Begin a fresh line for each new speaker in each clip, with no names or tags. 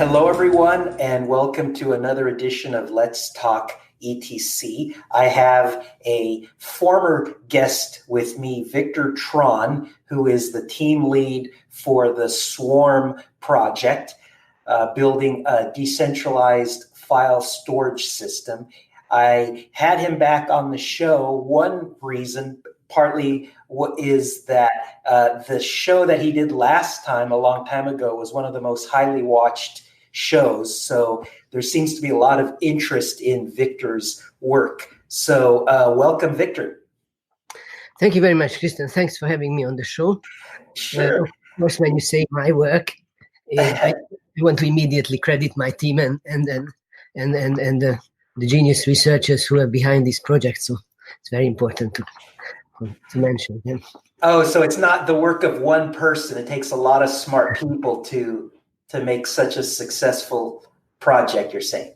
Hello, everyone, and welcome to another edition of Let's Talk ETC. I have a former guest with me, Viktor Tron, who is the team lead for the Swarm project, building a decentralized file storage system. I had him back on the show. One reason, partly, is that the show that he did last time, a long time ago, was one of the most highly watched shows. So there seems to be a lot of interest in Viktor's work. So welcome, Viktor.
Thank you very much, Christian. Thanks for having me on the show.
Sure.
Of course, when you say my work, I want to immediately credit my team and the genius researchers who are behind this project. So it's very important to mention. Yeah.
Oh, so it's not the work of one person. It takes a lot of smart people to make such a successful project, you're saying?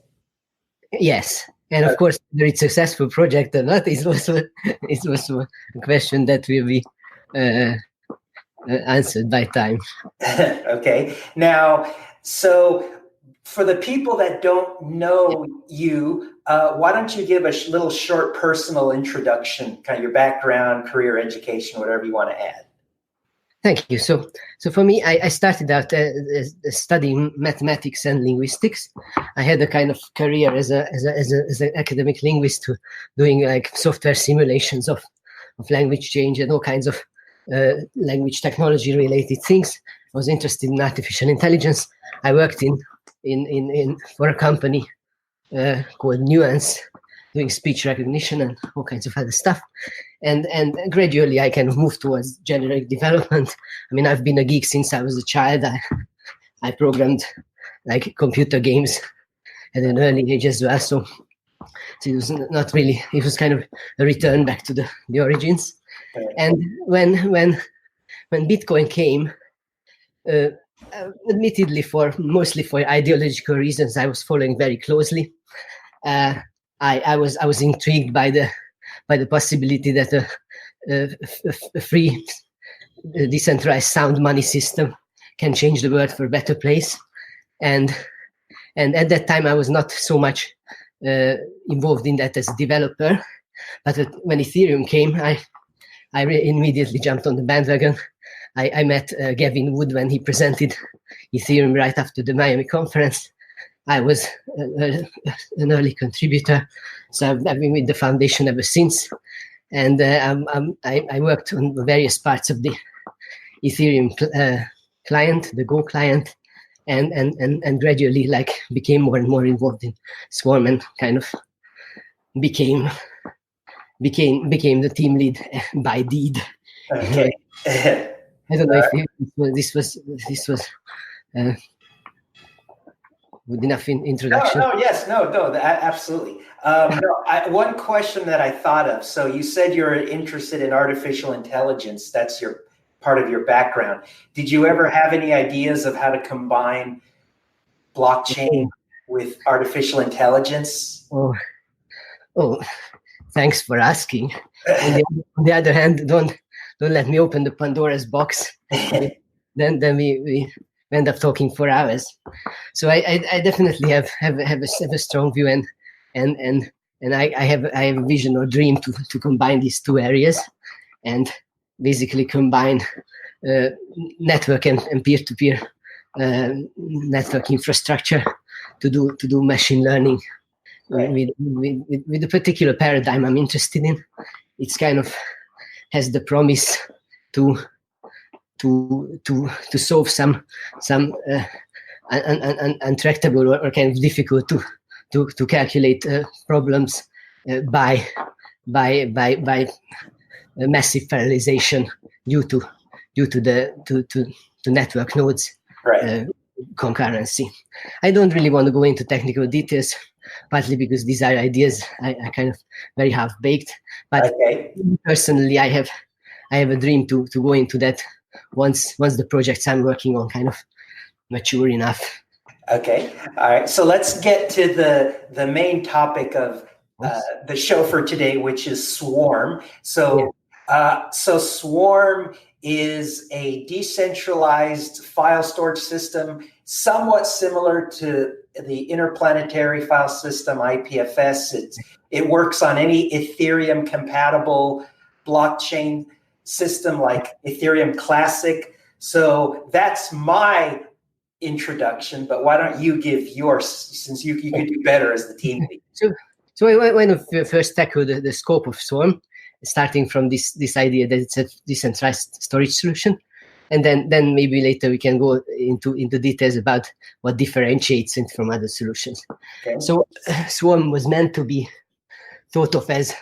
Yes. And of course, whether it's a successful project or not is also a question that will be answered by time.
Okay. Now, so for the people that don't know you, why don't you give a little short personal introduction, kind of your background, career, education, whatever you want to add.
Thank you. So for me, I started out studying mathematics and linguistics. I had a kind of career as an academic linguist, doing like software simulations of language change and all kinds of language technology related things. I was interested in artificial intelligence. I worked for a company called Nuance, doing speech recognition and all kinds of other stuff. And gradually I kind of moved towards generic development. I mean, I've been a geek since I was a child. I programmed like computer games at an early age as well. So it was not really, it was kind of a return back to the origins. And when Bitcoin came, admittedly mostly for ideological reasons, I was following very closely. I was intrigued by the possibility that a free decentralized sound money system can change the world for a better place, and at that time I was not so much involved in that as a developer, but when Ethereum came, I immediately jumped on the bandwagon. I met Gavin Wood when he presented Ethereum right after the Miami conference. I was an early contributor, so I've been with the foundation ever since. And I worked on various parts of the Ethereum client, the Go client, and gradually like became more and more involved in Swarm and kind of became the team lead by deed.
Okay.
I don't know if this was good enough introduction.
No, absolutely. One question that I thought of. So you said you're interested in artificial intelligence. That's part of your background. Did you ever have any ideas of how to combine blockchain with artificial intelligence?
Oh, thanks for asking. On the other hand, don't let me open the Pandora's box. then we end up talking for hours. So I definitely have a strong view, and I have a vision or dream to combine these two areas, and basically combine network and peer-to-peer network infrastructure to do machine learning with a particular paradigm I'm interested in. It's kind of has the promise to solve some untractable or kind of difficult to calculate problems by massive parallelization due to network nodes concurrency. I don't really want to go into technical details, partly because these are ideas I kind of very half-baked. But personally, I have a dream to go into that once the projects I'm working on kind of mature enough.
Okay. All right. So let's get to the main topic of the show for today, which is Swarm. So Swarm is a decentralized file storage system. somewhat similar to the InterPlanetary File System, IPFS. It works on any Ethereum compatible blockchain system like Ethereum Classic. So that's my introduction, but why don't you give yours, since you could do better as the team lead.
So I want to first tackle the scope of Swarm, starting from this idea that it's a decentralized storage solution. And then maybe later we can go into details about what differentiates it from other solutions. Okay. So Swarm was meant to be thought of as,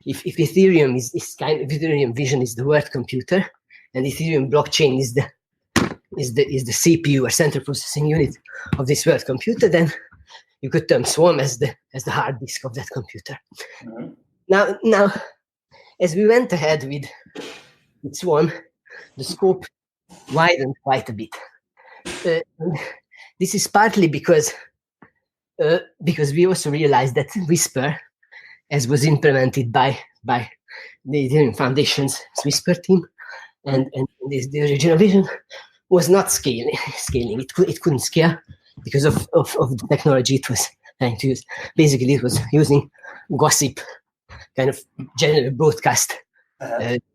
if Ethereum is Ethereum vision is the word computer, and Ethereum blockchain is the CPU or central processing unit of this world computer, then you could term Swarm as the hard disk of that computer. Mm-hmm. Now, as we went ahead with Swarm, the scope widened quite a bit. This is partly because we also realized that Whisper, as was implemented by the Ethereum Foundation's Whisper team, and the original vision was not scaling. It couldn't scale because of the technology it was trying to use. Basically, it was using gossip, kind of general broadcast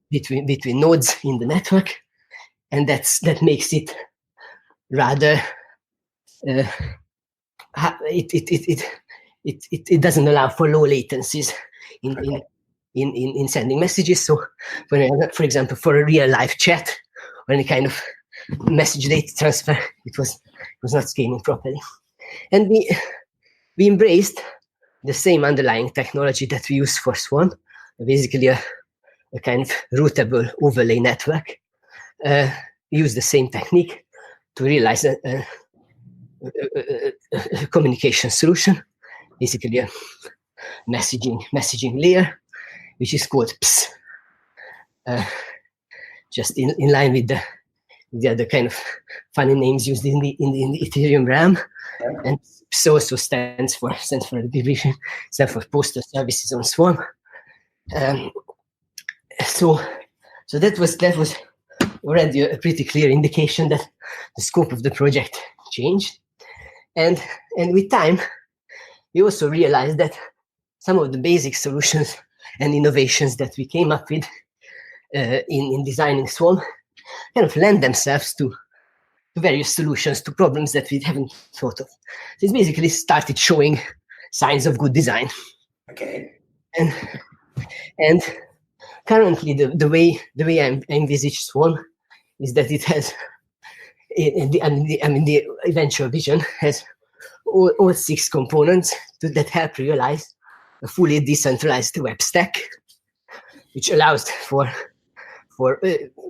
between nodes in the network, and that makes it rather it doesn't allow for low latencies in sending messages. So, for example, for a real live chat or any kind of message data transfer, it was not scaling properly. And we embraced the same underlying technology that we use for Swarm, basically a kind of routable overlay network. We use the same technique to realize a communication solution, basically a messaging layer, which is called PSS, just in line with the other kind of funny names used in the Ethereum realm. Yeah. And PSS also stands for abbreviation, stands for Postal Services on Swarm. So that was already a pretty clear indication that the scope of the project changed, and with time, we also realized that some of the basic solutions and innovations that we came up with in designing Swarm kind of lend themselves to various solutions to problems that we haven't thought of. So it's basically started showing signs of good design. Okay. And currently, the way I envisage Swarm is that it has, the eventual vision has all 6 components that help realize a fully decentralized web stack, which allows for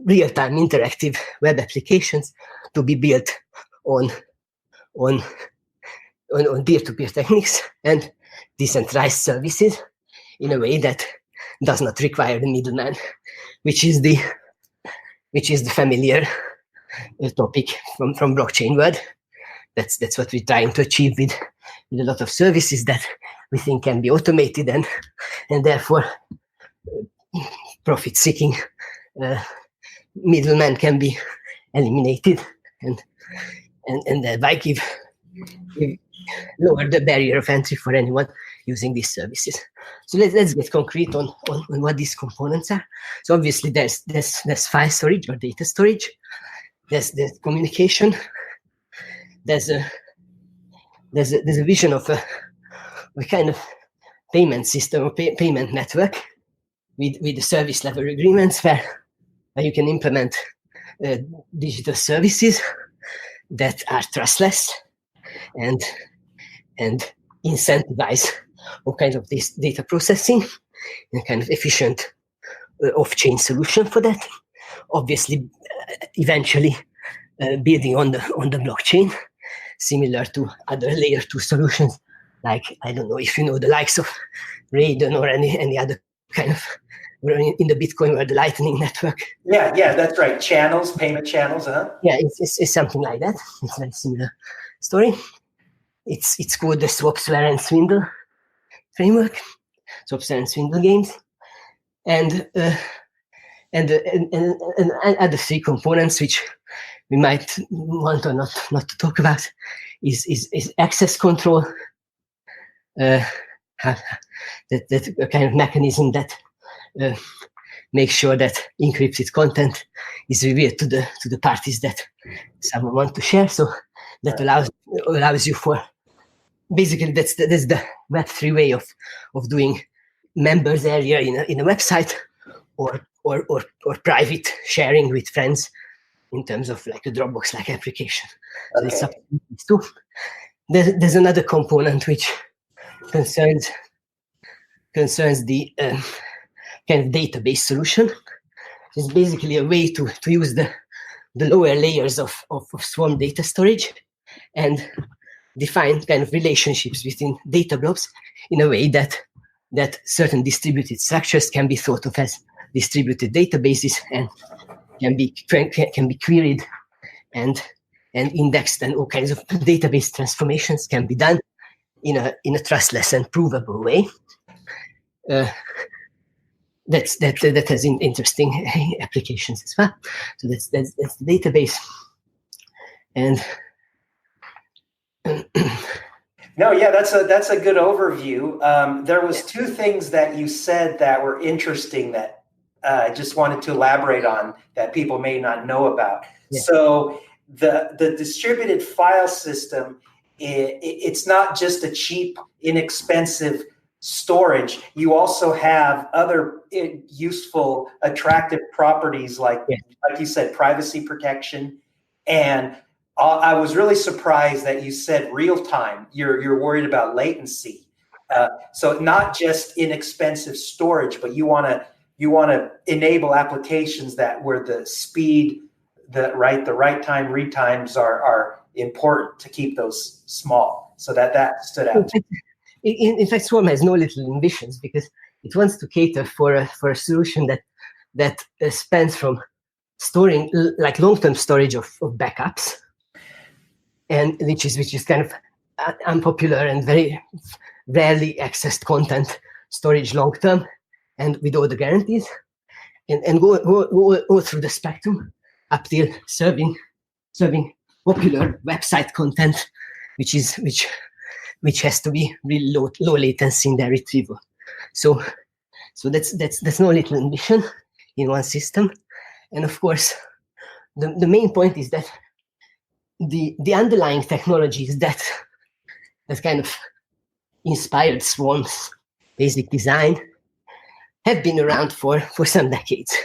real-time interactive web applications to be built on peer-to-peer techniques and decentralized services in a way that does not require the middleman, which is the familiar topic from blockchain world. That's what we're trying to achieve with a lot of services that we think can be automated and therefore profit-seeking middlemen can be eliminated and thereby lower the barrier of entry for anyone using these services. So let's get concrete on what these components are. So obviously there's file storage or data storage. There's communication. There's a vision of a kind of payment system or payment network with the service level agreements where you can implement digital services that are trustless and incentivize all kinds of this data processing in a kind of efficient off-chain solution for that. Obviously, eventually building on the blockchain, similar to other layer 2 solutions, like, I don't know if you know the likes of Raiden or any other kind of, in the Bitcoin or the Lightning network.
Yeah, that's right. Channels, payment channels, huh?
Yeah, it's something like that. It's a very similar story. It's called the Swap, Swear, and Swindle framework. Swap, Swear, and Swindle games, and other 3 components which we might want or not to talk about is access control. That a kind of mechanism that makes sure that encrypted content is revealed to the parties that someone wants to share. So that allows you for basically that's the Web3 way of doing members area in a website or private sharing with friends in terms of like a Dropbox like application. So it's up to these two. There's another component which concerns the kind of database solution. It's basically a way to use the lower layers of Swarm data storage and define kind of relationships between data blobs in a way that certain distributed structures can be thought of as distributed databases and can be queried and indexed, and all kinds of database transformations can be done in a trustless and provable way. That has interesting applications as well. So that's the database. And
no, yeah, that's a good overview. There was two things that you said that were interesting that I just wanted to elaborate on that people may not know about. Yeah. So the distributed file system, it's not just a cheap, inexpensive storage. You also have other useful, attractive properties like you said, privacy protection. And I was really surprised that you said real time. You're worried about latency. So not just inexpensive storage, but you want to enable applications that where the speed, the right time read times are important to keep those small. So that stood out.
In fact, Swarm has no little ambitions because it wants to cater for a solution that spans from storing like long-term storage of backups, and which is kind of unpopular and very rarely accessed content storage long-term, and with all the guarantees, and go through the spectrum up till serving popular website content, which has to be really low latency in their retrieval. So that's no little ambition in one system. And of course, the main point is that the underlying technologies that kind of inspired Swarm's basic design have been around for some decades.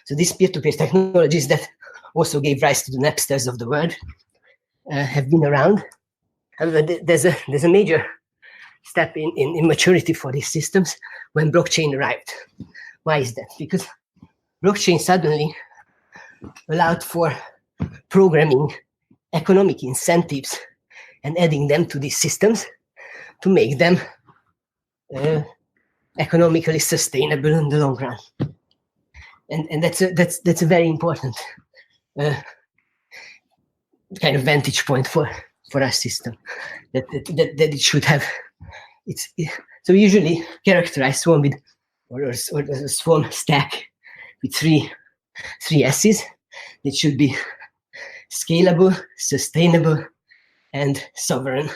So these peer-to-peer technologies that also gave rise to the Napsters of the world have been around. However, there's a major step in maturity for these systems when blockchain arrived. Why is that? Because blockchain suddenly allowed for programming economic incentives and adding them to these systems to make them economically sustainable in the long run. And that's a very important kind of vantage point for our system that it should have. So we usually characterize Swarm with or a Swarm stack with three S's. It should be scalable, sustainable, and sovereign.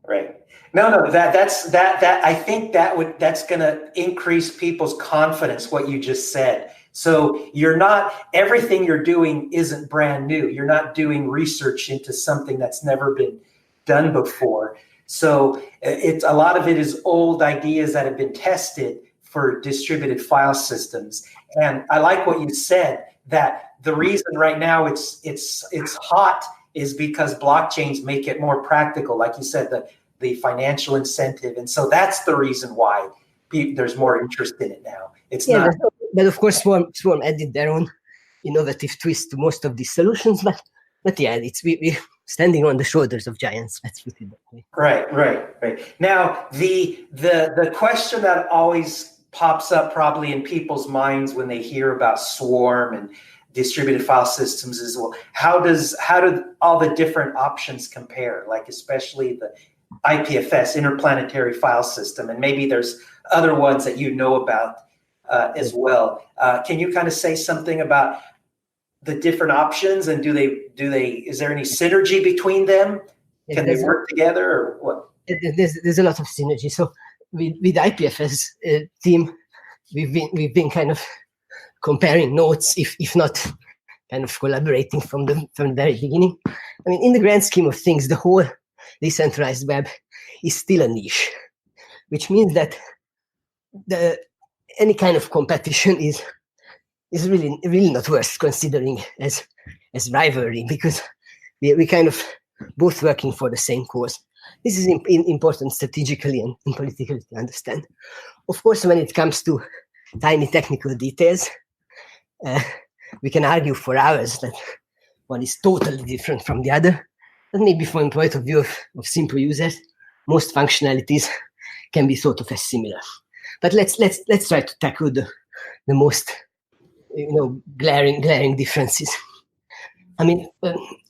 Right. No, that's I think that's going to increase people's confidence. What you just said. So everything you're doing isn't brand new. You're not doing research into something that's never been done before. So a lot of it is old ideas that have been tested for distributed file systems. And I like what you said, that the reason right now it's hot is because blockchains make it more practical. Like you said, the financial incentive. And so that's the reason why there's more interest in it now. It's not.
But of course, Swarm added their own innovative twist to most of these solutions. But yeah, we're standing on the shoulders of giants. Let's put it that way.
Right. Now, the question that always pops up probably in people's minds when they hear about Swarm and distributed file systems is, well, how do all the different options compare? Like especially the IPFS, InterPlanetary File System, and maybe there's other ones that you know about as well. Can you kind of say something about the different options, and do they? Is there any synergy between them? Can they work together, or what?
There's a lot of synergy. So with IPFS team, we've been kind of comparing notes, if not kind of collaborating from the very beginning. I mean, in the grand scheme of things, the whole decentralized web is still a niche, which means that any kind of competition is really not worth considering as rivalry, because we kind of both working for the same cause. This is important strategically and politically to understand. Of course, when it comes to tiny technical details, we can argue for hours that one is totally different from the other. But maybe from the point of view of simple users, most functionalities can be thought of as similar. But let's try to tackle the most glaring differences. I mean,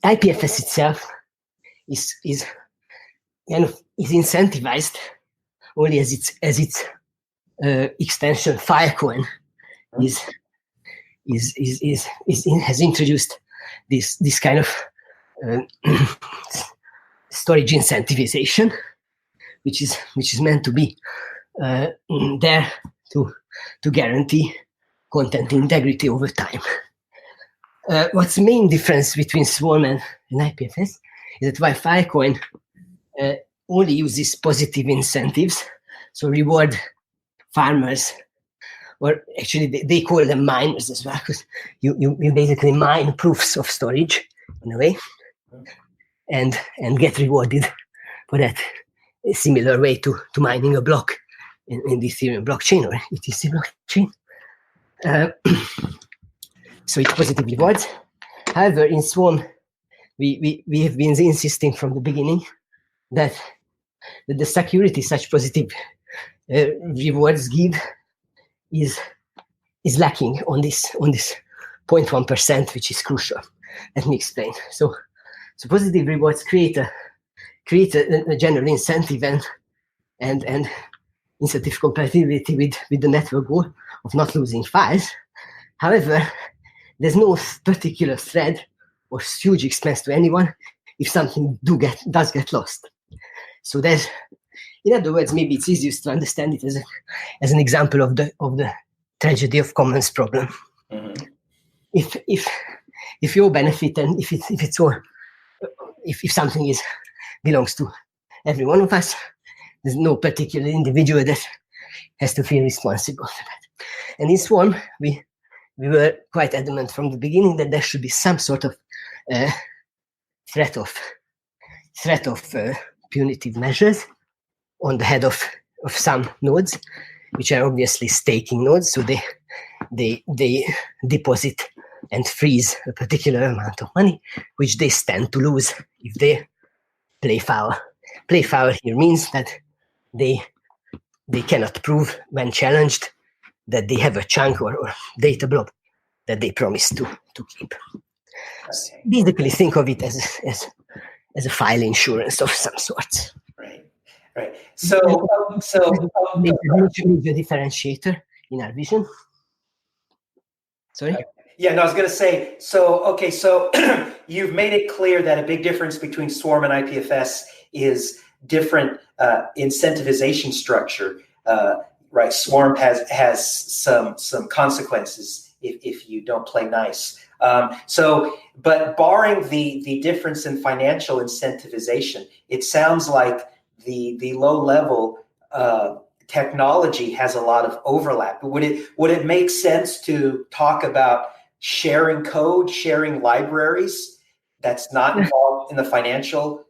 IPFS itself is incentivized only as its extension Filecoin has introduced this kind of storage incentivization, which is meant to be there to guarantee content integrity over time. What's the main difference between Swarm and IPFS is that while Filecoin only uses positive incentives, so reward farmers, or actually they call them miners as well, because you basically mine proofs of storage in a way, and get rewarded for that. A similar way to mining a block in the Ethereum blockchain or ETC blockchain. So it positive rewards. However, in Swarm, we have been insisting from the beginning that the security such positive rewards give is lacking on this 0.1%, which is crucial. Let me explain. So positive rewards create a general incentive and incentive compatibility with the network goal of not losing files. However, there's no particular threat or huge expense to anyone if something does get lost. So there's, in other words, maybe it's easiest to understand it as an example of the tragedy of commons problem. Mm-hmm. If you benefit and if something belongs to every one of us, there's no particular individual that has to feel responsible for that. And in Swarm, we were quite adamant from the beginning that there should be some sort of threat of punitive measures on the head of some nodes, which are obviously staking nodes. So they deposit and freeze a particular amount of money, which they stand to lose if they play foul. Play foul here means that they cannot prove when challenged that they have a chunk or data blob that they promise to keep. Okay. Basically, think of it as a file insurance of some sort.
Right. So
major differentiator in our vision. Sorry.
Yeah, no, I was going to say. So you've made it clear that a big difference between Swarm and IPFS is different incentivization structure. Right, Swarm has some consequences if you don't play nice. But barring the difference in financial incentivization, it sounds like the low level technology has a lot of overlap. Would it make sense to talk about sharing code, sharing libraries that's not involved in the financial?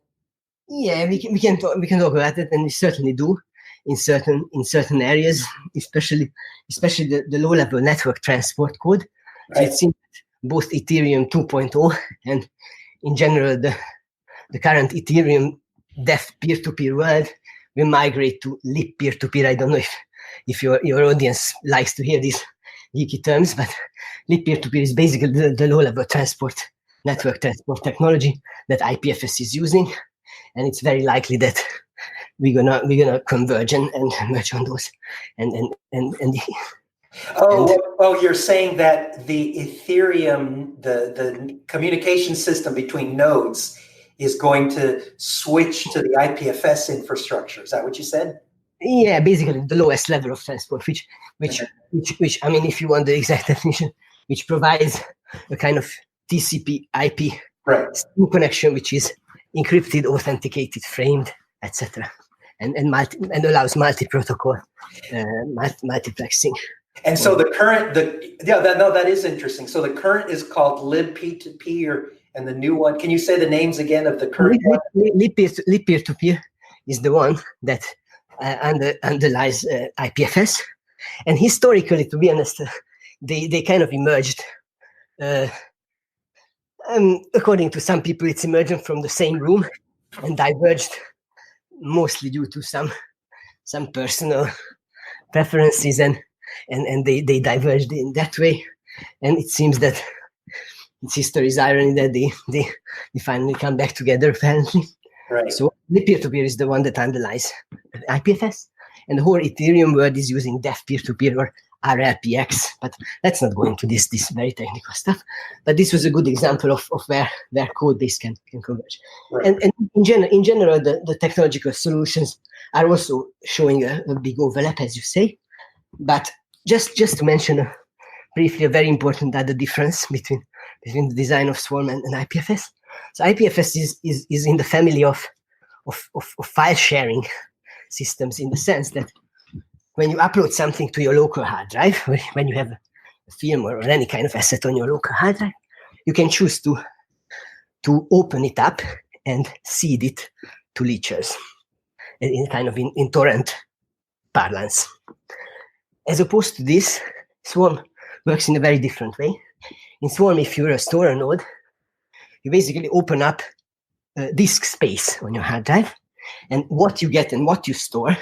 Yeah, we can talk about it, and we certainly do in certain areas, especially the low level network transport code. Right. So it seems both Ethereum 2.0 and in general the current Ethereum dev peer-to-peer world will migrate to LIP peer-to-peer. I don't know if your audience likes to hear these geeky terms, but LIP peer-to-peer is basically the low level network transport technology that IPFS is using. And it's very likely that we're gonna converge and merge on those, and
You're saying that the Ethereum, the communication system between nodes, is going to switch to the IPFS infrastructure. Is that what you said?
Yeah, basically the lowest level of transport, which I mean, if you want the exact definition, which provides a kind of TCP/IP connection, which is encrypted, authenticated, framed, etc., and allows multi-protocol multiplexing.
And so the current, that is interesting. So the current is called libp2p, and the new one. Can you say the names again of the current one?
Libpeer2peer is the one that underlies IPFS, and historically, to be honest, they kind of emerged. According to some people, it's emergent from the same room and diverged mostly due to some personal preferences, and they diverged in that way. And it seems that it's history's irony that they finally come back together, apparently.
Right.
So the peer-to-peer is the one that underlies IPFS, and the whole Ethereum world is using DEF peer-to-peer, or RLPX, but let's not go into this very technical stuff. But this was a good example of where code base can converge.
Right.
And in general, the technological solutions are also showing a big overlap, as you say. But just to mention briefly a very important other difference between the design of Swarm and IPFS. So IPFS is in the family of file sharing systems, in the sense that when you upload something to your local hard drive, when you have a film or any kind of asset on your local hard drive, you can choose to open it up and seed it to leechers in kind of in torrent parlance. As opposed to this, Swarm works in a very different way. In Swarm, if you're a storer node, you basically open up disk space on your hard drive, and what you get and what you store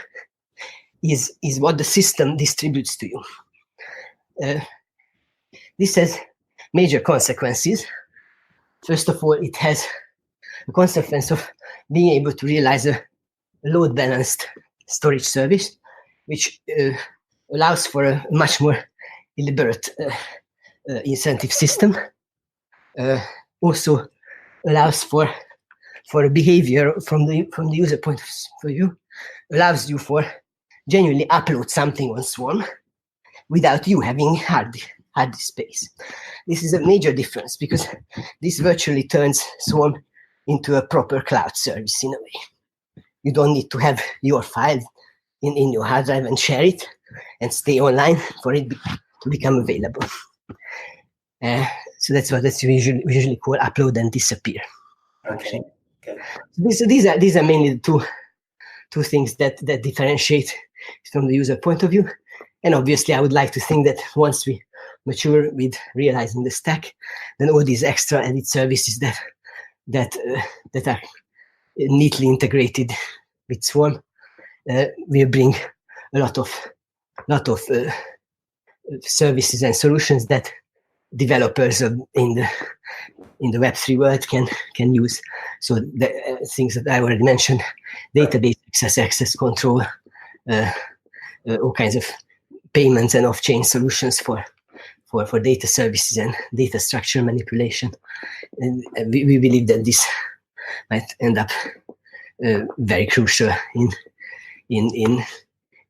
is what the system distributes to you. This has major consequences. First of all, it has a consequence of being able to realize a load-balanced storage service, which allows for a much more elaborate incentive system. Also allows for a behavior from the user point of view, allows you for genuinely upload something on Swarm without you having hard disk space. This is a major difference, because this virtually turns Swarm into a proper cloud service in a way. You don't need to have your file in your hard drive and share it and stay online for it to become available. So that's what we usually call upload and disappear.
Okay.
So these are mainly the two things that differentiate from the user point of view. And obviously, I would like to think that once we mature with realizing the stack, then all these extra added services that are neatly integrated with Swarm will bring a lot of services and solutions that developers in the Web3 world can use. So the things that I already mentioned: database access control, all kinds of payments and off-chain solutions for data services and data structure manipulation. And we believe that this might end up very crucial in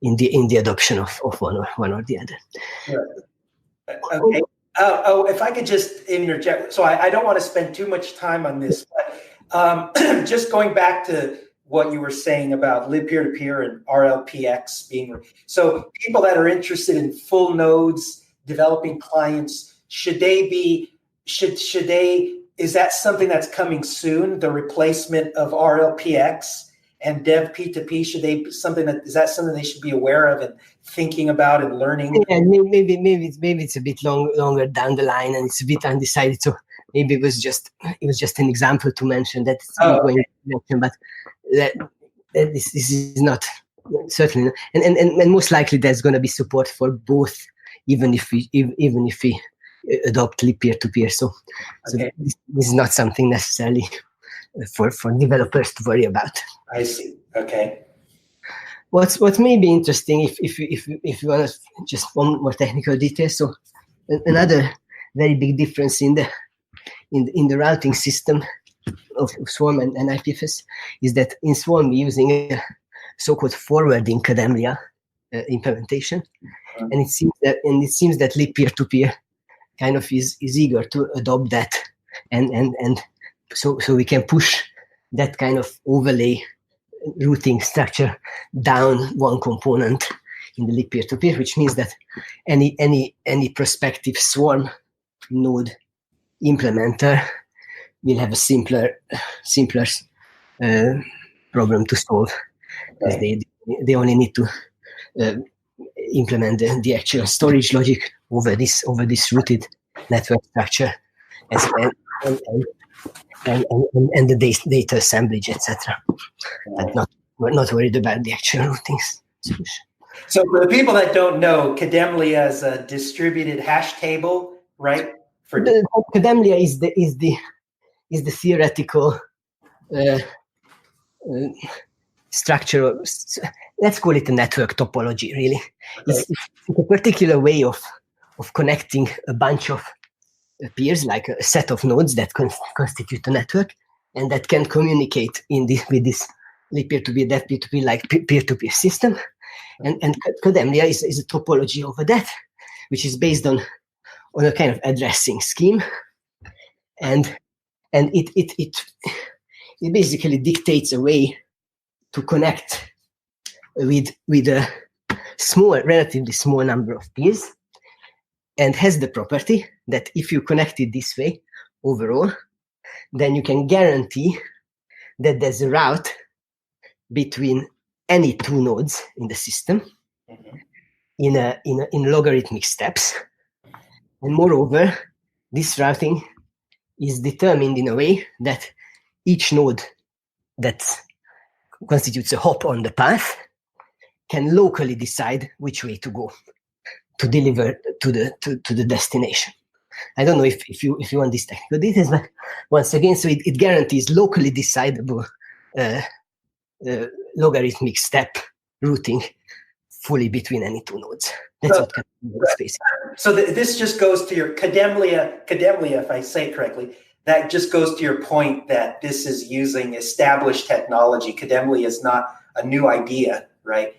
the adoption of one or the other.
Okay. If I could just interject, so I don't want to spend too much time on this, but just going back to what you were saying about lib peer-to-peer and RLPX being, so people that are interested in full nodes, developing clients, should they, is that something that's coming soon, the replacement of RLPX and dev P2P? Is that something they should be aware of and thinking about and learning?
Yeah, maybe it's a bit longer down the line, and it's a bit undecided. So maybe it was just an example to mention that it's going to mention, but that this is not certainly, and most likely there's going to be support for both, even if we adopt lib peer-to-peer. So this is not something necessarily for developers to worry about.
I see. Okay.
What may be interesting, if you want to just one more technical detail. So another very big difference in the routing system of Swarm and IPFS is that in Swarm we're using a so-called forwarding Kademlia implementation, and it seems that Lib peer-to-peer kind of is eager to adopt that, and so we can push that kind of overlay routing structure down one component in the Lib peer-to-peer, which means that any prospective Swarm node implementer will have a simpler problem to solve, because they only need to implement the actual storage logic over this rooted network structure, and the data assemblage, etc. But we're not worried about the actual routing solution.
So for the people that don't know, Kademlia is a distributed hash table, right?
Kademlia is the theoretical structure. Let's call it a network topology. Really, it's a particular way of connecting a bunch of peers, like a set of nodes that constitute a network, and that can communicate with this peer-to-peer, that peer-to-peer, like peer-to-peer system. And Kademlia is a topology over that, which is based on a kind of addressing scheme, and it basically dictates a way to connect with a relatively small number of peers, and has the property that if you connect it this way overall, then you can guarantee that there's a route between any two nodes in the system in logarithmic steps. And moreover, this routing is determined in a way that each node that constitutes a hop on the path can locally decide which way to go to deliver to the destination. I don't know if you want these technical details, but once again, so it guarantees locally decidable logarithmic step routing fully between any two nodes. That's what Kademlia is facing.
So this just goes to your Kademlia, if I say it correctly, that just goes to your point that this is using established technology. Kademlia is not a new idea, right?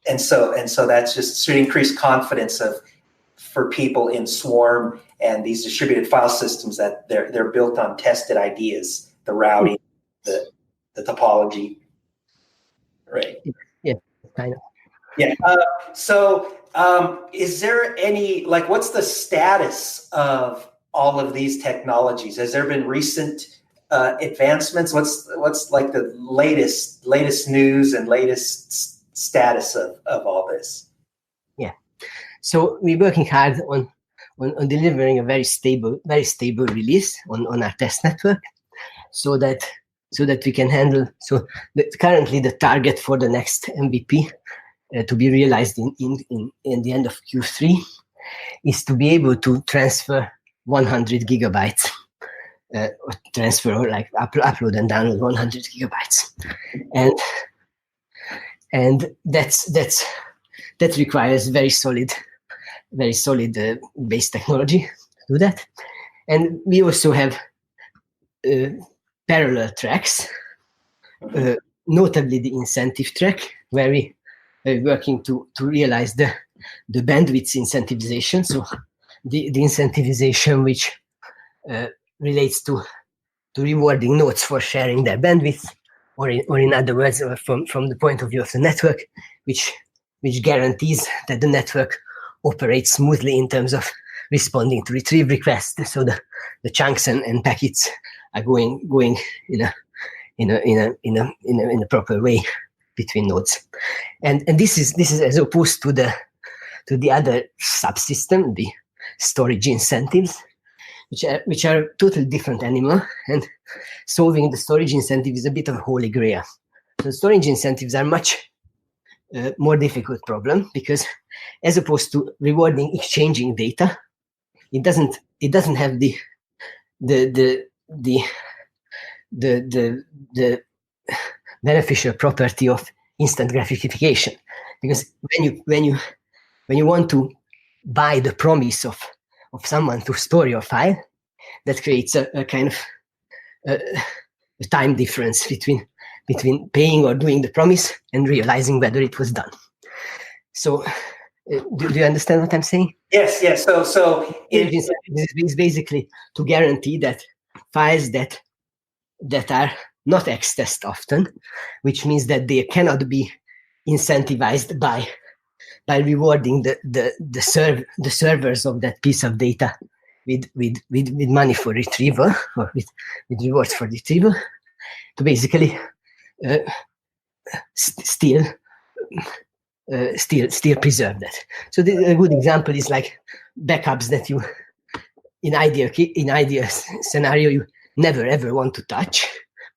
And so that's just to increase confidence for people in Swarm and these distributed file systems that they're built on tested ideas, the routing, the topology, right?
Yeah, kind of.
Yeah. So is there any, what's the status of all of these technologies? Has there been recent advancements? What's like the latest news and latest status of all this?
Yeah. So we're working hard on delivering a very stable release on our test network, so that we can handle. So currently the target for the next MVP to be realized in the end of Q3 is to be able to transfer 100 gigabytes, or transfer or like upload and download 100 gigabytes, and that requires very solid base technology to do that. And we also have parallel tracks, notably the incentive track, where we are working to realize the bandwidth incentivization. So the incentivization which relates to rewarding nodes for sharing their bandwidth, or in other words, from the point of view of the network, which guarantees that the network operates smoothly in terms of responding to retrieve requests. So the chunks and packets are going in a proper way between nodes, and this is as opposed to the other subsystem, the storage incentives, which are a totally different animal, and solving the storage incentive is a bit of a holy grail. So storage incentives are much more difficult problem, because as opposed to rewarding exchanging data, it doesn't have the beneficial property of instant gratification, because when you want to buy the promise of someone to store your file, that creates a kind of a time difference between paying or doing the promise and realizing whether it was done. So do you understand what I'm saying?
Yes. So
it's basically to guarantee that files that are not accessed often, which means that they cannot be incentivized by rewarding the servers of that piece of data with money for retrieval, or with rewards for retrieval, to basically still preserve that. So a good example is like backups that you, in ideal scenario, you never ever want to touch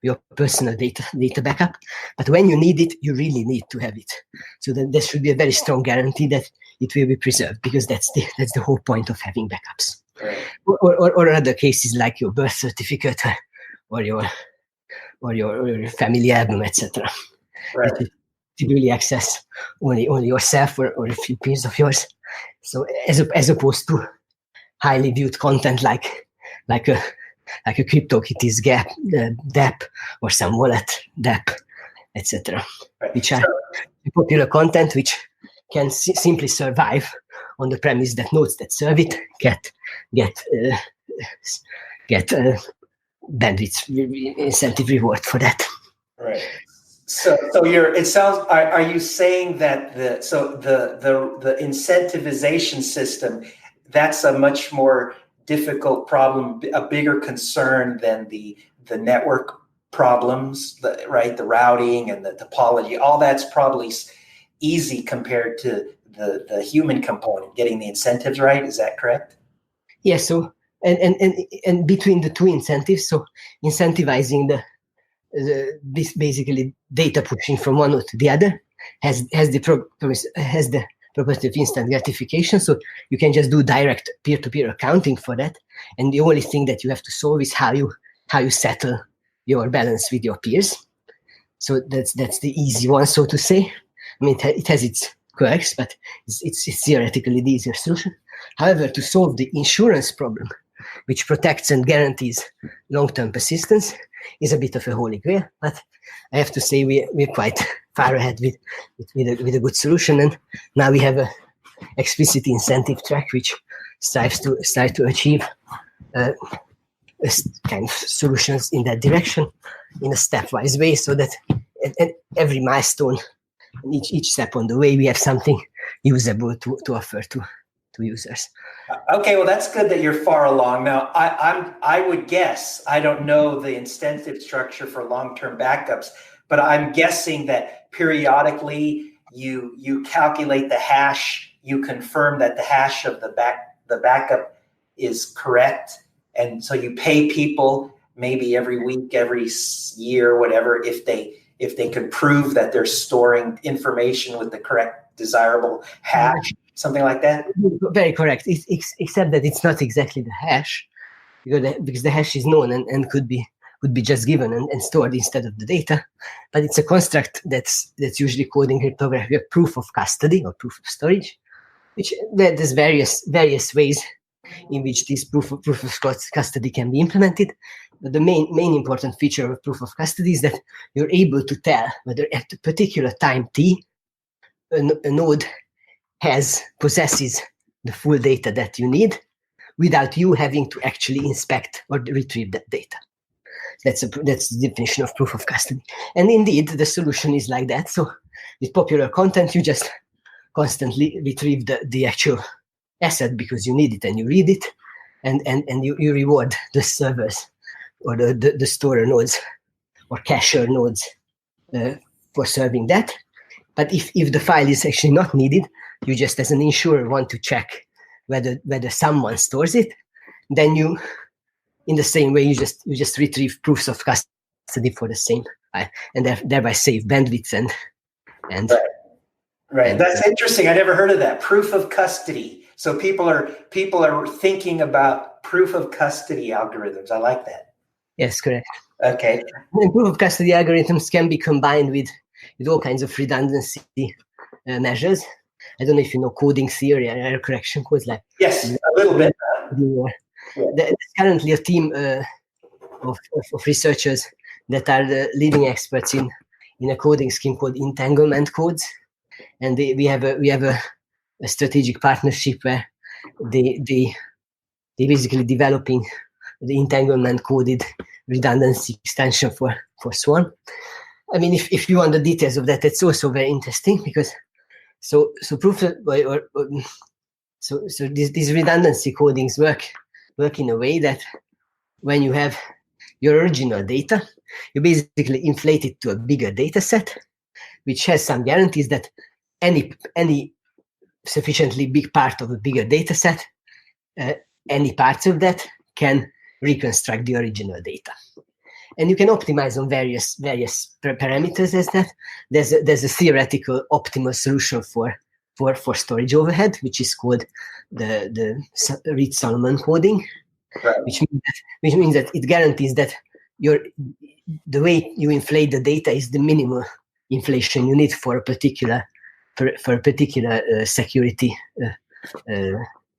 your personal data backup, but when you need it, you really need to have it. So then there should be a very strong guarantee that it will be preserved, because that's the whole point of having backups.
Right.
Or other cases like your birth certificate or your family album, etc.
Right.
That you typically access only yourself or a few pieces of yours. So as opposed to highly viewed content like a CryptoKitties DApp or some wallet DApp, etc.,
Right.
which are popular content which can simply survive on the premise that nodes that serve it get bandwidth incentive reward for that.
Right. So it sounds. Are you saying that the incentivization system, that's a much more difficult problem, a bigger concern than the network problems, right? The routing and the topology, all that's probably easy compared to the human component, getting the incentives right. Is that correct?
Yeah. So and between the two incentives, so incentivizing this basically data pushing from one node to the other has the property of instant gratification. So you can just do direct peer-to-peer accounting for that, and the only thing that you have to solve is how you settle your balance with your peers. So that's the easy one, so to say. I mean, it has its quirks, but it's theoretically the easier solution. However, to solve the insurance problem, which protects and guarantees long-term persistence, is a bit of a holy grail. But I have to say we're quite far ahead with a good solution, and now we have a explicit incentive track which strives to achieve kind of solutions in that direction in a stepwise way, so that at every milestone and each step on the way we have something usable to offer to users.
Okay, well, that's good that you're far along. Now, I would guess, I don't know the incentive structure for long-term backups, but I'm guessing that periodically you calculate the hash, you confirm that the hash of the backup is correct, and so you pay people maybe every week, every year, whatever, if they could prove that they're storing information with the correct desirable hash. Something like that?
Very correct. Except that it's not exactly the hash, because the hash is known and could be just given and stored instead of the data. But it's a construct that's usually called in cryptography a proof of custody or proof of storage, which there's various ways in which this proof of custody can be implemented. But the main important feature of proof of custody is that you're able to tell whether at a particular time t a node possesses the full data that you need without you having to actually inspect or retrieve that data. That's the definition of proof of custody. And indeed, the solution is like that. So with popular content, you just constantly retrieve the actual asset because you need it and you read it, and you reward the servers or the storer nodes or cacher nodes for serving that. But if the file is actually not needed, you just as an insurer want to check whether someone stores it, then you, in the same way, you just retrieve proofs of custody for the same, and thereby save bandwidth and
right.
And,
that's interesting. I never heard of that, proof of custody. So people are thinking about proof of custody algorithms. I like that.
Yes, correct.
Okay.
And proof of custody algorithms can be combined with all kinds of redundancy measures. I don't know if you know coding theory or error correction codes. Like
yes, a little bit.
There's currently a team of researchers that are the leading experts in a coding scheme called entanglement codes, and we have a strategic partnership where they basically developing the entanglement coded redundancy extension for Swarm. I mean, if you want the details of that, it's also very interesting because so these redundancy codings work in a way that when you have your original data, you basically inflate it to a bigger data set, which has some guarantees that any sufficiently big part of a bigger data set, any parts of that can reconstruct the original data. And you can optimize on various parameters as that. There's a theoretical optimal solution for storage overhead, which is called the Reed-Solomon coding,
right.
which means that it guarantees that the way you inflate the data is the minimal inflation you need for a particular security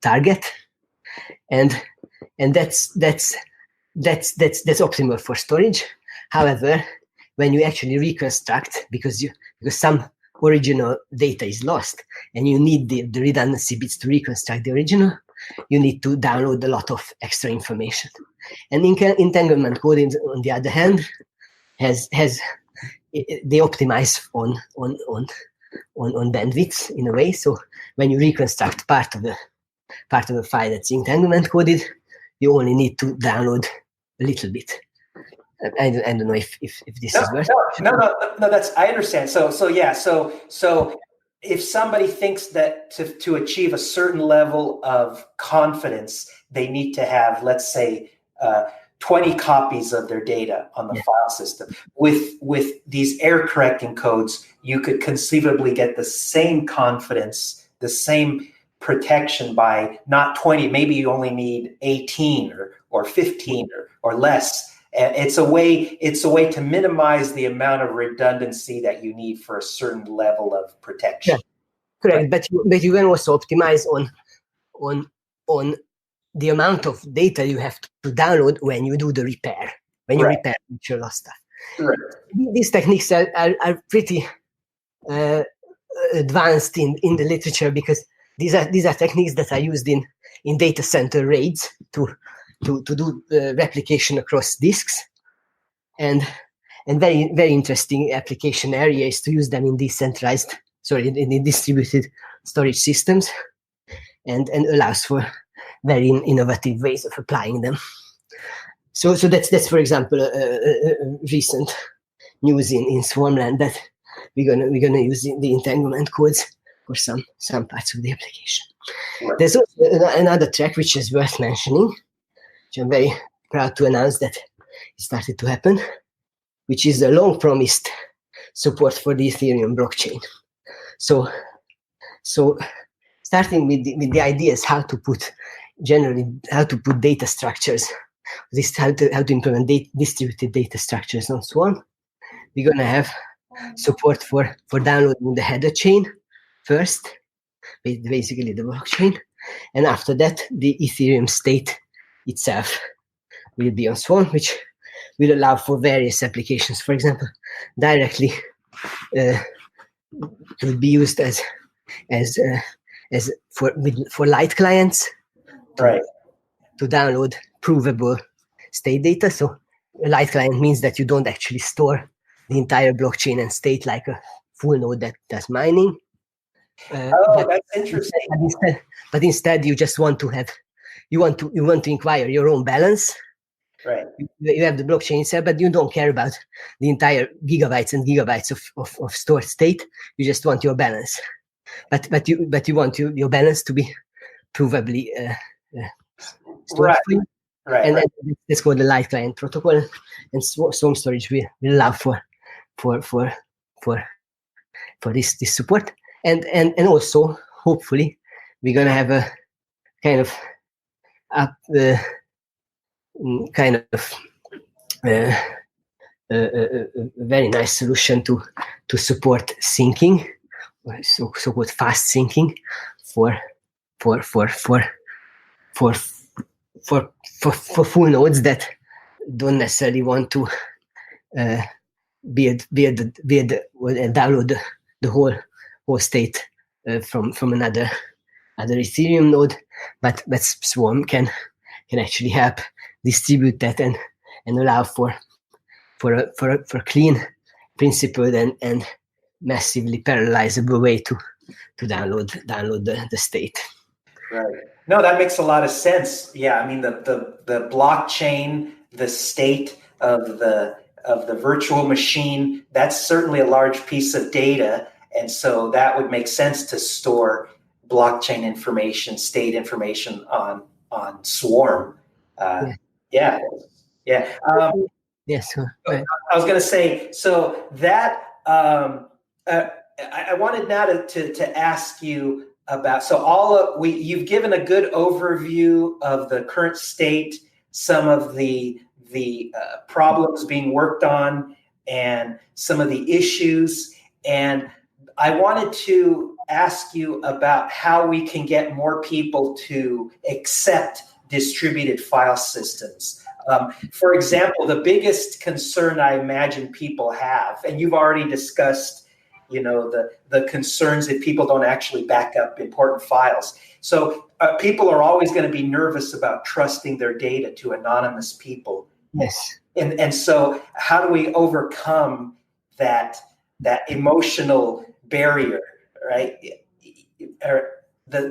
target, and that's optimal for storage. However, when you actually reconstruct, because some original data is lost and you need the redundancy bits to reconstruct the original, you need to download a lot of extra information. And entanglement coding, on the other hand, they optimize on bandwidth in a way. So when you reconstruct part of the file that's entanglement coded, you only need to download a little bit. I don't know if this is worth.
No. That's, I understand. So if somebody thinks that to achieve a certain level of confidence, they need to have, let's say, 20 copies of their data on the file system. With these error correcting codes, you could conceivably get the same confidence, the same protection by not 20, maybe you only need 18 or 15 or less. It's a way to minimize the amount of redundancy that you need for a certain level of protection.
Yeah, correct. Right. But you can also optimize on the amount of data you have to download when you do the repair, when you repair your lost stuff.
Right.
These techniques are pretty advanced in the literature, because these are techniques that are used in data center raids to do replication across disks, and very, very interesting application area is to use them in in distributed storage systems, and allows for very innovative ways of applying them. So that's for example recent news in Swarmland, that we're gonna use the entanglement codes for some parts of the application. Right. There's also another track which is worth mentioning, which I'm very proud to announce that it started to happen, which is a long promised support for the Ethereum blockchain. So starting with the ideas how to put data structures, how to implement distributed data structures on Swarm. We're gonna have support for downloading the header chain first, basically the blockchain, and after that the Ethereum state itself will be on Swarm, which will allow for various applications. For example, directly could be used as for light clients to download provable state data. So a light client means that you don't actually store the entire blockchain and state like a full node that does mining.
That's interesting.
But instead, you just want to inquire your own balance.
Right.
You have the blockchain itself, but you don't care about the entire gigabytes and gigabytes of stored state. You just want your balance. But you want your balance to be provably stored for you.
Right.
And then it's called the light client protocol, and Swarm storage will allow for this support, and also hopefully we're gonna have a a very nice solution to support syncing, so-called fast syncing for full nodes that don't necessarily want to download the whole state from another Ethereum node, but Swarm can actually help distribute that and allow for a clean, principled and massively parallelizable way to download the state.
Right. No, that makes a lot of sense. Yeah, I mean the blockchain, the state of the virtual machine, that's certainly a large piece of data, and so that would make sense to store blockchain information, state information on Swarm. Yeah.
Yes.
I was going to say, so that I wanted now to ask you about, so you've given a good overview of the current state, some of the problems being worked on, and some of the issues. And I wanted to ask you about how we can get more people to accept distributed file systems. For example, the biggest concern I imagine people have, and you've already discussed, the concerns that people don't actually back up important files. So people are always going to be nervous about trusting their data to anonymous people.
Yes.
And so how do we overcome that emotional barrier, right?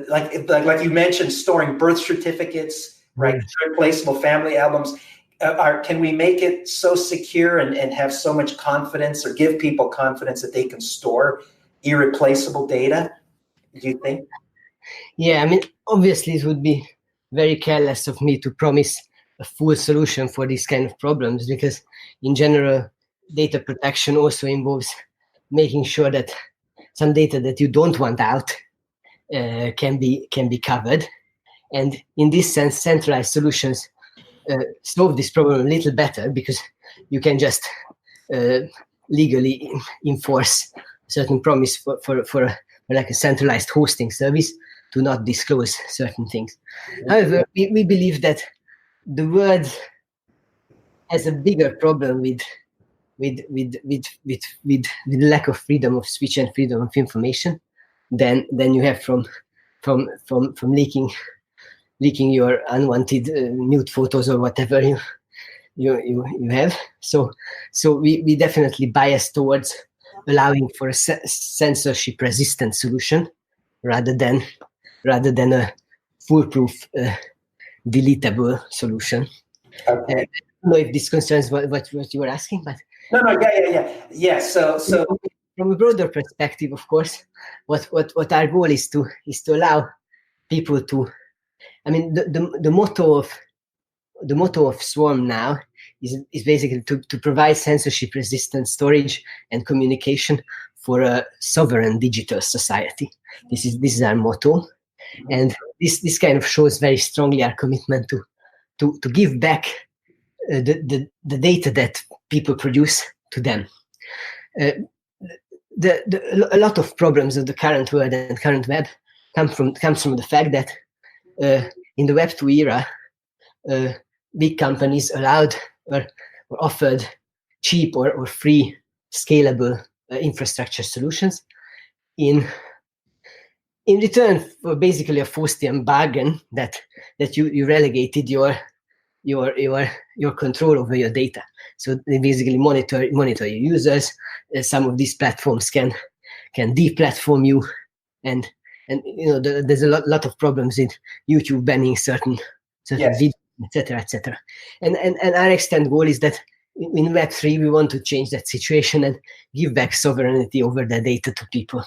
Like you mentioned, storing birth certificates, right? Irreplaceable family albums. Can we make it so secure and have so much confidence, or give people confidence that they can store irreplaceable data? Do you think?
Yeah, I mean, obviously it would be very careless of me to promise a full solution for these kind of problems, because in general, data protection also involves making sure that some data that you don't want out can be covered. And in this sense, centralized solutions solve this problem a little better, because you can just legally enforce a certain promise for like a centralized hosting service to not disclose certain things. However, we believe that the world has a bigger problem with lack of freedom of speech and freedom of information than you have from leaking your unwanted nude photos or whatever you have. So we definitely bias towards allowing for a censorship resistant solution rather than a foolproof deletable solution.
Okay.
I don't know if this concerns what you were asking, but
no, yeah. So
from a broader perspective, of course, what our goal is to allow people to. I mean, the motto of Swarm now is basically to provide censorship-resistant storage and communication for a sovereign digital society. This is our motto, and this kind of shows very strongly our commitment to give back the data that people produce to them. A lot of problems of the current world and current web comes from the fact that in the Web 2 era, big companies allowed or offered cheap or free scalable infrastructure solutions in return for basically a Faustian bargain that you relegated your control over your data. So they basically monitor your users. Some of these platforms can deplatform you, and there's a lot of problems in YouTube banning certain
yes.
videos, etc. And our extent goal is that in Web3 we want to change that situation and give back sovereignty over the data to people,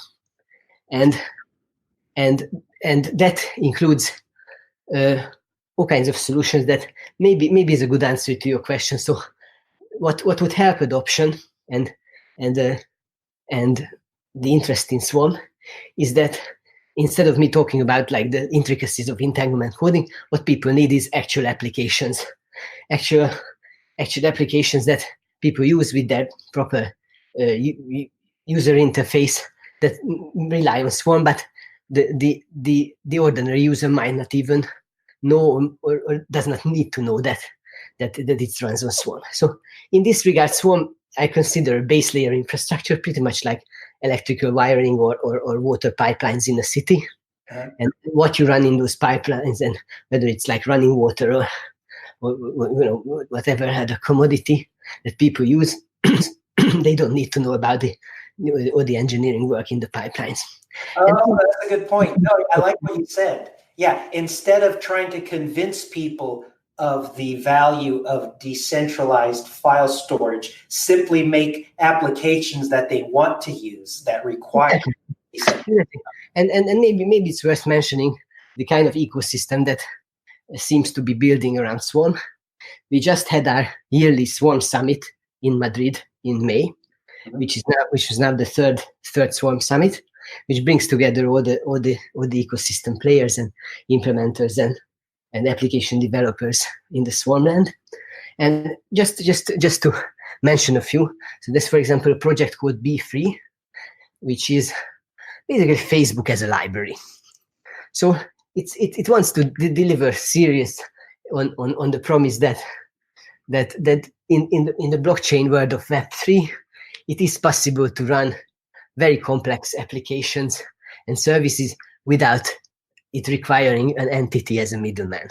and that includes all kinds of solutions that maybe is a good answer to your question. So what would help adoption and the interest in Swarm is that instead of me talking about like the intricacies of entanglement coding, what people need is actual applications that people use with their proper user interface that rely on Swarm, but the ordinary user might not even know or does not need to know that it runs on Swarm. So in this regard, Swarm I consider a base layer infrastructure, pretty much like electrical wiring or water pipelines in a city. Uh-huh. And what you run in those pipelines, and whether it's like running water or whatever other commodity that people use, they don't need to know about the engineering work in the pipelines.
That's a good point. No, I like what you said. Yeah, instead of trying to convince people of the value of decentralized file storage, simply make applications that they want to use that require.
And maybe it's worth mentioning the kind of ecosystem that seems to be building around Swarm. We just had our yearly Swarm Summit in Madrid in May, which is now the third Swarm Summit, which brings together all the ecosystem players and implementers and application developers in the Swarm land. And just to mention a few, so there's, for example, a project called Be Free, which is basically Facebook as a library. So it wants to deliver serious on the promise that in the blockchain world of Web3, it is possible to run very complex applications and services without it requiring an entity as a middleman.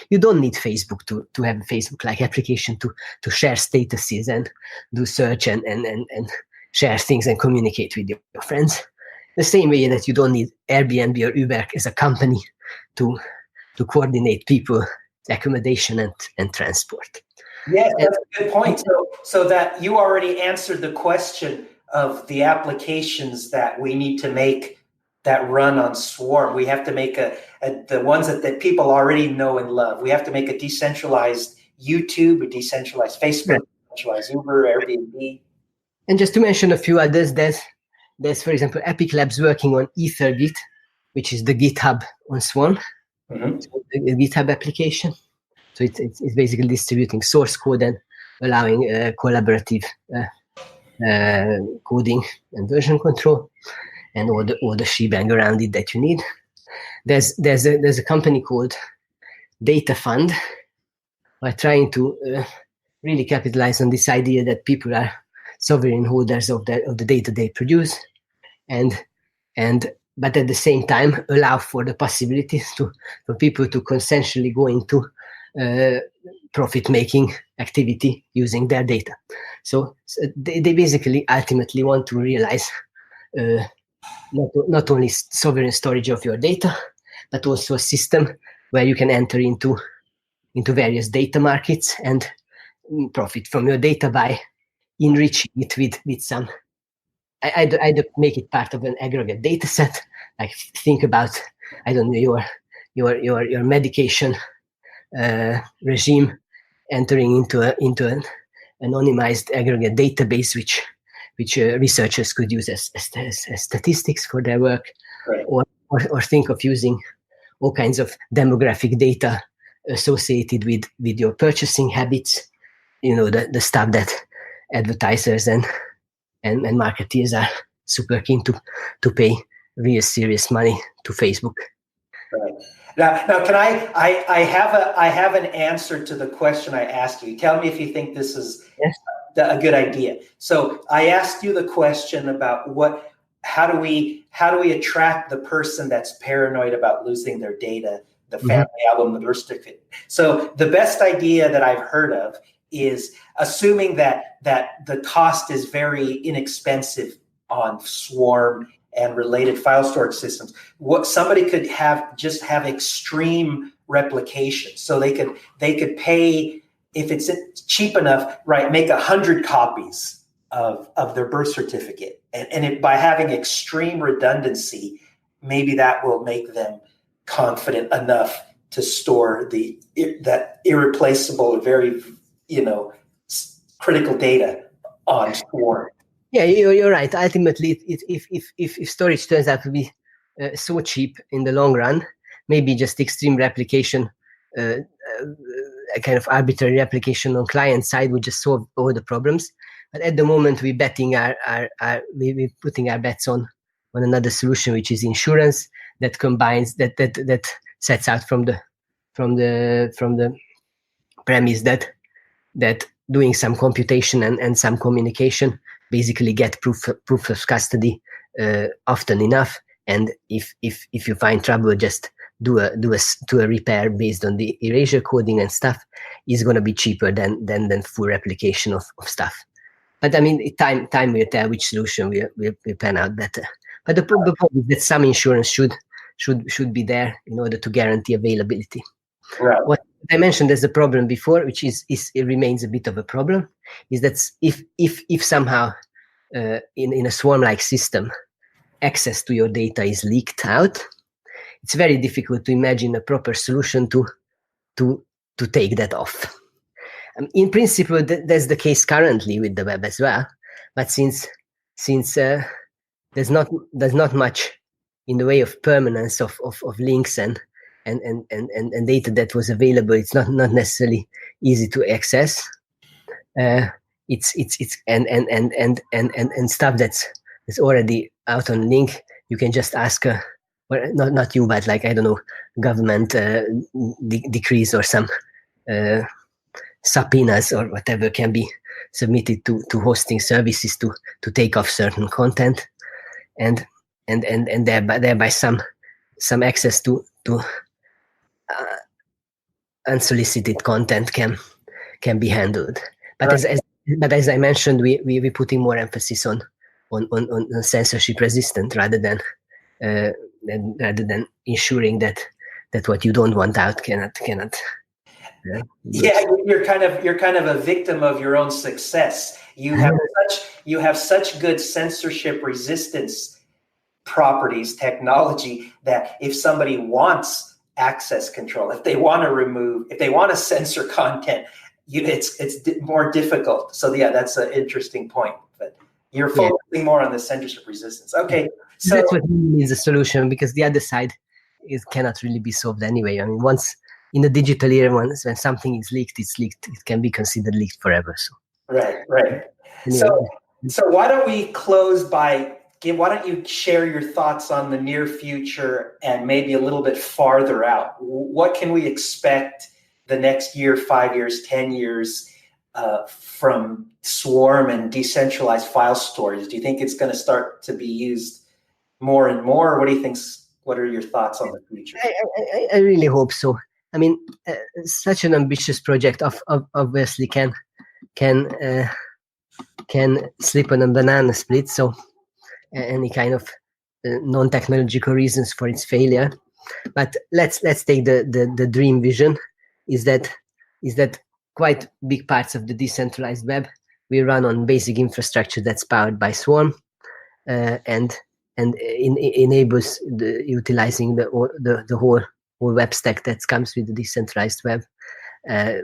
You don't need Facebook to have a Facebook-like application to share statuses and do search and share things and communicate with your friends. The same way that you don't need Airbnb or Uber as a company to coordinate people, accommodation and transport.
Yes, that's a good point. So that you already answered the question of the applications that we need to make that run on Swarm. We have to make the ones that people already know and love. We have to make a decentralized YouTube, a decentralized Facebook, decentralized Uber, Airbnb.
And just to mention a few others, there's for example, Epic Labs working on EtherGit, which is the GitHub on Swarm, so the GitHub application. So it's basically distributing source code and allowing collaborative coding and version control, and all the shebang around it that you need. There's a company called Data Fund, who are trying to really capitalize on this idea that people are sovereign holders of the data they produce, but at the same time allow for the possibilities for people to consensually go into profit-making activity using their data. So they basically ultimately want to realize not only sovereign storage of your data, but also a system where you can enter into various data markets and profit from your data by enriching it with some. I'd make it part of an aggregate data set. Like think about, I don't know, your medication regime entering into an anonymized aggregate database, which researchers could use as statistics for their work,
right.
or think of using all kinds of demographic data associated with your purchasing habits. You know, the stuff that advertisers and marketeers are super keen to pay real serious money to Facebook.
Right. Now, can I have an answer to the question I asked you. Tell me if you think this is a good idea. So I asked you the question about how do we attract the person that's paranoid about losing their data, the family album, the birth certificate. So the best idea that I've heard of is assuming that the cost is very inexpensive on Swarm and related file storage systems. What somebody could have extreme replication. So they could pay, if it's cheap enough, right, make 100 copies of their birth certificate. And by having extreme redundancy, maybe that will make them confident enough to store that irreplaceable, very critical data on Swarm.
Yeah, you're right. Ultimately, if storage turns out to be so cheap in the long run, maybe just extreme replication a kind of arbitrary application on client side would just solve all the problems. But at the moment, we're putting our bets on another solution, which is insurance that combines that sets out from the premise that doing some computation and some communication basically get proof of custody often enough. And if you find trouble, just do a repair based on the erasure coding and stuff is going to be cheaper than full replication of stuff. But I mean, time will tell which solution will pan out better. But the problem is that some insurance should be there in order to guarantee availability.
Right.
What I mentioned as a problem before, which it remains a bit of a problem, is that if somehow in a swarm-like system, access to your data is leaked out, it's very difficult to imagine a proper solution to take that off. In principle, that's the case currently with the web as well. But since there's not much in the way of permanence of links and data that was available, it's not necessarily easy to access. It's stuff that's already out on link. You can just ask not you, but like, I don't know, government decrees or some subpoenas or whatever can be submitted to hosting services to take off certain content, and thereby some access to unsolicited content can be handled. But right. as I mentioned, we're putting more emphasis on censorship resistant rather than ensuring that what you don't want out cannot.
Yeah, you're kind of a victim of your own success. You have such good censorship resistance properties, technology, that if somebody wants access control, if they want to censor content, it's more difficult. So yeah, that's an interesting point. But you're focusing more on the censorship resistance. Okay, so
that's what is the solution, because the other side cannot really be solved anyway. I mean, once in the digital era, when something is leaked, it's leaked. It can be considered leaked forever. So
right.
Anyway.
So why don't we close by? Why don't you share your thoughts on the near future and maybe a little bit farther out? What can we expect the next year, 5 years, 10 years from Swarm and decentralized file storage? Do you think it's going to start to be used more and more? What do you think? What are your thoughts on the future?
I really hope so. I mean, such an ambitious project obviously can slip on a banana split. So any kind of non-technological reasons for its failure. But let's take the dream vision. Is that quite big parts of the decentralized web we run on basic infrastructure that's powered by Swarm, and enables utilizing the whole web stack that comes with the decentralized web.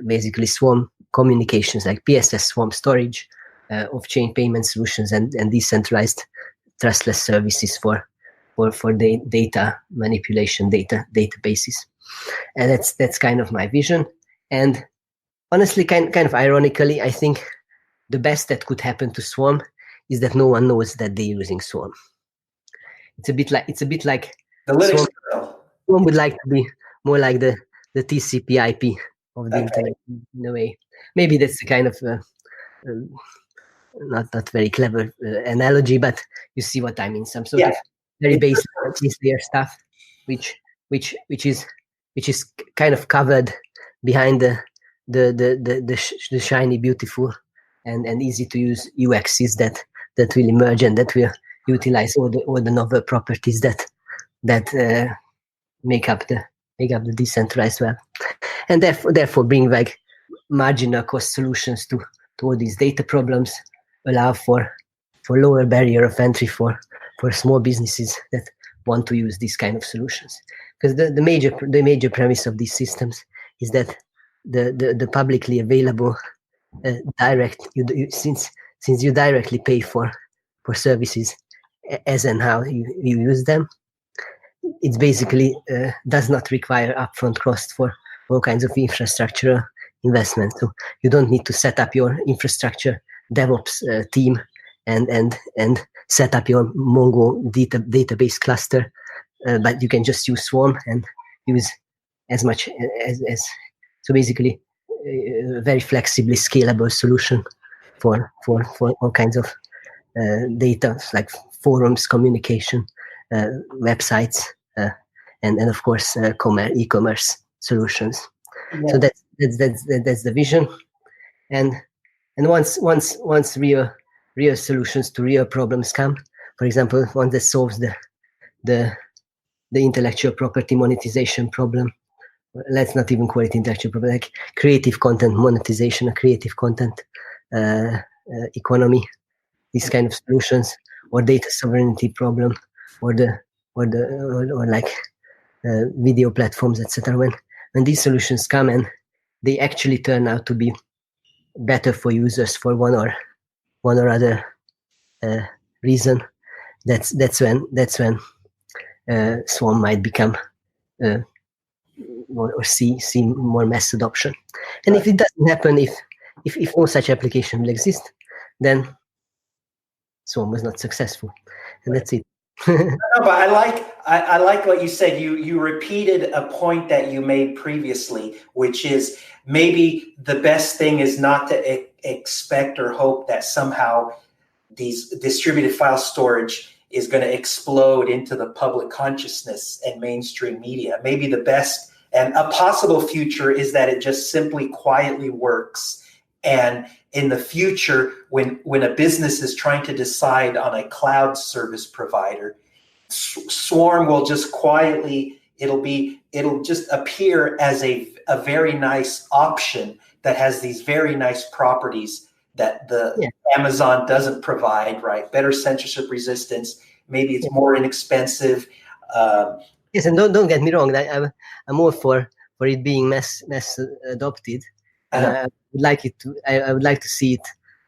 Basically, Swarm communications like PSS, Swarm storage, off-chain payment solutions, and decentralized trustless services for data manipulation, databases. And that's kind of my vision. And honestly, kind of ironically, I think the best that could happen to Swarm is that no one knows that they're using Swarm. It's a bit like
the Linux
Swarm would like to be more like the TCP/IP of the internet in a way. Maybe that's the kind of not very clever analogy, but you see what I mean. Some sort of very basic layer stuff, which is kind of covered behind the shiny, beautiful, and easy to use UXs that will emerge and that will utilize all the novel properties that make up the decentralized web, and therefore bring like marginal cost solutions to all these data problems, allow for lower barrier of entry for small businesses that want to use these kind of solutions. Because the major premise of these systems is that the publicly available since you directly pay for services as and how you use them, it's basically does not require upfront cost for all kinds of infrastructure investment. So you don't need to set up your infrastructure DevOps team and set up your Mongo database cluster, but you can just use Swarm and use as much as so basically a very flexibly scalable solution for all kinds of data, like forums, communication, websites, and of course e-commerce solutions.
Yeah.
So that's the vision, and once real solutions to real problems come, for example, one that solves the intellectual property monetization problem. Let's not even call it intellectual property, like creative content monetization, a creative content economy, these kind of solutions, or data sovereignty problem, or like video platforms, etc. When these solutions come and they actually turn out to be better for users for one or other reason, that's when Swarm might become or see more mass adoption. And if it doesn't happen, if no such application will exist, then Swarm was not successful, and that's it.
No, but I like what you said. You repeated a point that you made previously, which is maybe the best thing is not to expect or hope that somehow these distributed file storage is going to explode into the public consciousness and mainstream media. Maybe the best and a possible future is that it just simply quietly works. And in the future, when a business is trying to decide on a cloud service provider, Swarm will just quietly, it'll just appear as a very nice option that has these very nice properties that the Amazon doesn't provide, right? Better censorship resistance. Maybe it's more inexpensive.
Yes, and don't get me wrong. I'm all for it being mass adopted, and I would like to see it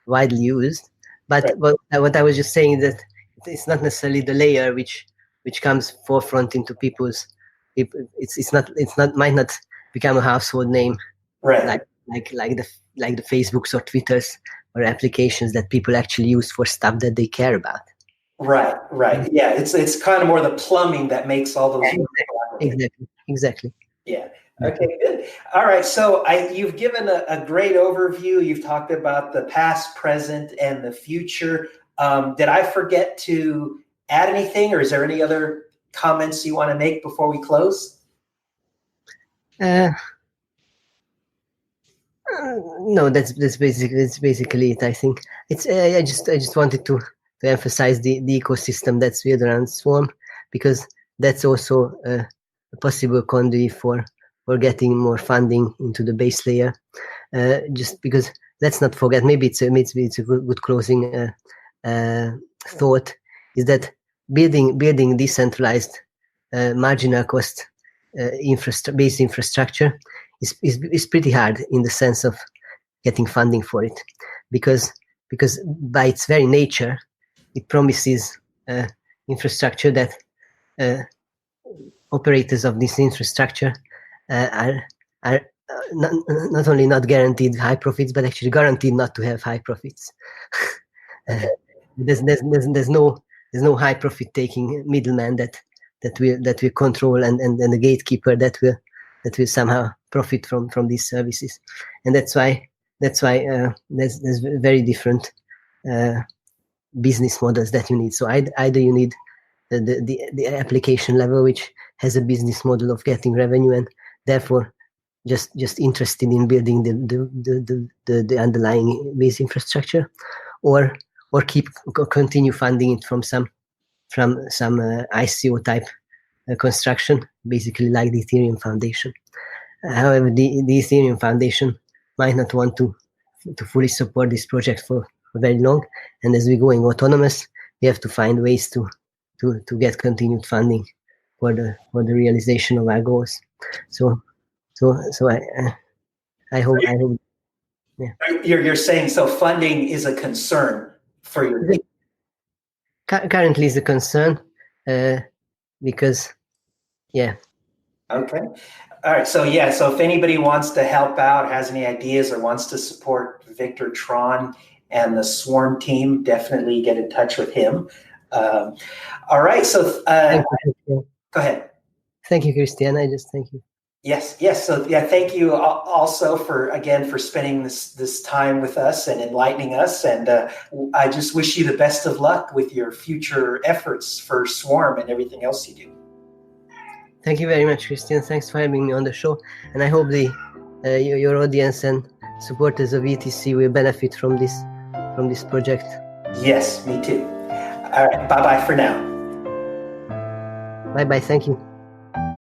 widely used. But what I was just saying is that it's not necessarily the layer which comes forefront into people's. It's not might not become a household name,
right?
Like the Facebooks or Twitters or applications that people actually use for stuff that they care about.
Right. Yeah, it's kind of more the plumbing that makes all those.
Exactly.
Yeah. Okay, good. All right. So you've given a great overview. You've talked about the past, present, and the future. Did I forget to add anything, or is there any other comments you want to make before we close?
No, that's basically it. I think it's. I just wanted to emphasize the ecosystem that's built around Swarm, because that's also a possible conduit for getting more funding into the base layer. Just because, let's not forget, maybe it's a good closing thought, is that building decentralized marginal cost base infrastructure is pretty hard in the sense of getting funding for it, because by its very nature it promises infrastructure that operators of this infrastructure are not only not guaranteed high profits, but actually guaranteed not to have high profits. There's no high profit taking middleman that will control and the gatekeeper that will somehow profit from these services, and that's why there's very different business models that you need. So either you need the application level, which has a business model of getting revenue and therefore just interested in building the underlying base infrastructure, or continue funding it from some ICO type construction, basically like the Ethereum Foundation. However, the Ethereum Foundation might not want to fully support this project for very long, and as we're going autonomous, we have to find ways to get continued funding for the realization of our goals. So I hope. Yeah.
You're saying so funding is a concern for your team.
Currently is a concern because, yeah.
Okay. All right. So yeah. So if anybody wants to help out, has any ideas, or wants to support Viktor Tron and the Swarm team, definitely get in touch with him. All right. So go ahead.
Thank you, Christian. I just thank you.
Yes. So yeah, thank you also for spending this time with us and enlightening us. And I just wish you the best of luck with your future efforts for Swarm and everything else you do.
Thank you very much, Christian. Thanks for having me on the show. And I hope your audience and supporters of ETC will benefit from this project.
Yes, me too. All right. Bye-bye for now.
Bye-bye. Thank you.